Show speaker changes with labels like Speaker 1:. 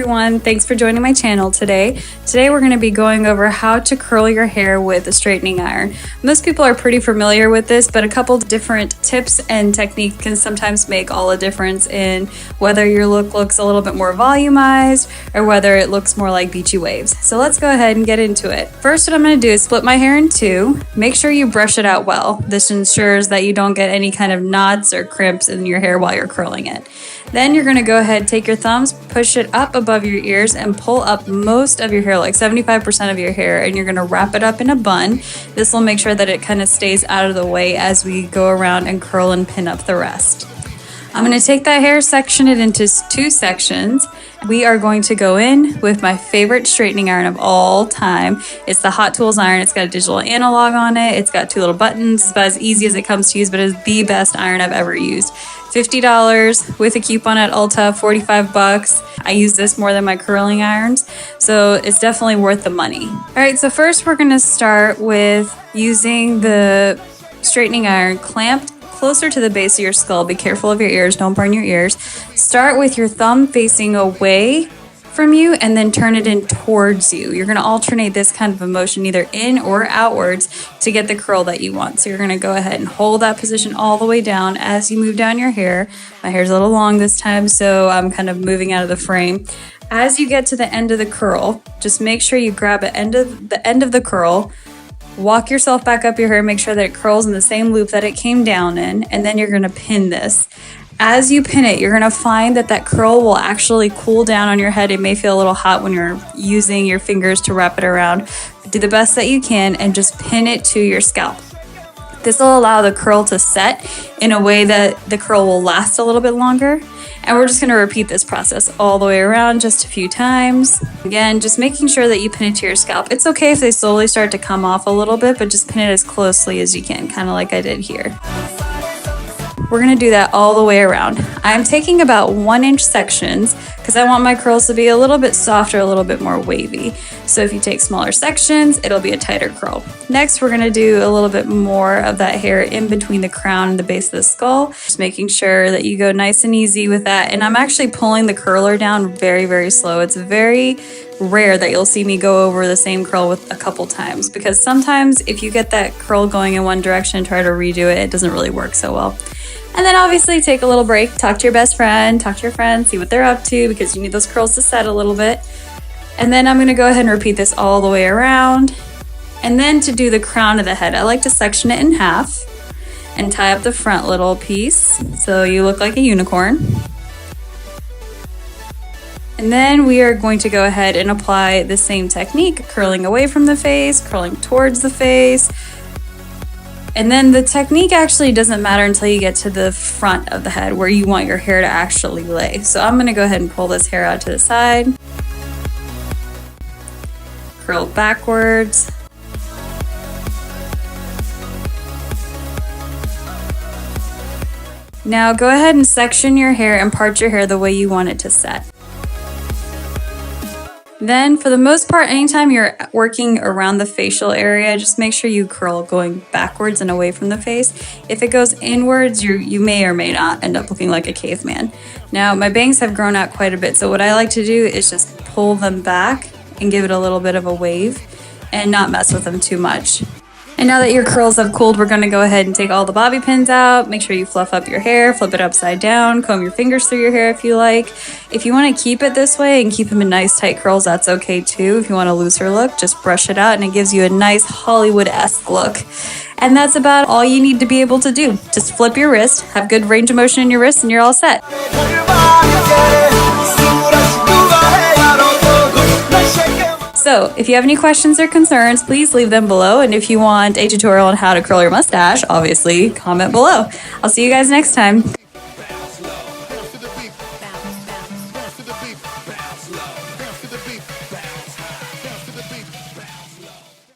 Speaker 1: everyone, thanks for joining my channel today. Today we're going to be going over how to curl your hair with a straightening iron. Most people are pretty familiar with this, but a couple different tips and techniques can sometimes make all the difference in whether your look looks a little bit more volumized or whether it looks more like beachy waves. So let's go ahead and get into it. First, what I'm going to do is split my hair in two. Make sure you brush it out well. This ensures that you don't get any kind of knots or crimps in your hair while you're curling it. Then you're going to go ahead, take your thumbs, push it up above your ears and pull up most of your hair, like 75% of your hair, and you're going to wrap it up in a bun. This will make sure that it kind of stays out of the way as we go around and curl and pin up the rest. I'm going to take that hair, section it into two sections. We are going to go in with my favorite straightening iron of all time. It's the Hot Tools iron. It's got a digital analog on it. It's got two little buttons. It's about as easy as it comes to use, but it's the best iron I've ever used. $50 with a coupon at Ulta, 45 bucks. I use this more than my curling irons, so it's definitely worth the money. All right, so first we're going to start with using the straightening iron clamped closer to the base of your skull. Be careful of your ears, don't burn your ears. Start with your thumb facing away from you and then turn it in towards you. You're going to alternate this kind of motion either in or outwards to get the curl that you want. So you're going to go ahead and hold that position all the way down as you move down your hair. My hair's a little long this time, so I'm kind of moving out of the frame. As you get to the end of the curl, just make sure you grab the end of the curl, walk yourself back up your hair, make sure that it curls in the same loop that it came down in, and then you're going to pin this. As you pin it, you're going to find that curl will actually cool down on your head. It may feel a little hot when you're using your fingers to wrap it around. Do the best that you can and just pin it to your scalp. This will allow the curl to set in a way that the curl will last a little bit longer. And we're just going to repeat this process all the way around just a few times. Again, just making sure that you pin it to your scalp. It's okay if they slowly start to come off a little bit, but just pin it as closely as you can, kind of like I did here. We're going to do that all the way around. I'm taking about 1-inch sections because I want my curls to be a little bit softer, a little bit more wavy. So if you take smaller sections, it'll be a tighter curl. Next, we're going to do a little bit more of that hair in between the crown and the base of the skull. Just making sure that you go nice and easy with that. And I'm actually pulling the curler down very, very slow. It's very rare that you'll see me go over the same curl with a couple times because sometimes if you get that curl going in one direction and try to redo it, it doesn't really work so well. And then obviously take a little break, talk to your best friend, talk to your friends, see what they're up to because you need those curls to set a little bit. And then I'm going to go ahead and repeat this all the way around. And then to do the crown of the head, I like to section it in half and tie up the front little piece so you look like a unicorn. And then we are going to go ahead and apply the same technique, curling away from the face, curling towards the face. And then the technique actually doesn't matter until you get to the front of the head where you want your hair to actually lay. So I'm going to go ahead and pull this hair out to the side. Curl backwards. Now go ahead and section your hair and part your hair the way you want it to set. Then for the most part, anytime you're working around the facial area, just make sure you curl going backwards and away from the face. If it goes inwards, you may or may not end up looking like a caveman. Now, my bangs have grown out quite a bit, so what I like to do is just pull them back and give it a little bit of a wave and not mess with them too much. And now that your curls have cooled, we're going to go ahead and take all the bobby pins out. Make sure you fluff up your hair, flip it upside down, comb your fingers through your hair if you like. If you want to keep it this way and keep them in nice tight curls, that's okay too. If you want a looser look, just brush it out and it gives you a nice Hollywood-esque look. And that's about all you need to be able to do. Just flip your wrist, have good range of motion in your wrist, and you're all set. So if you have any questions or concerns, please leave them below. And if you want a tutorial on how to curl your mustache, obviously comment below. I'll see you guys next time.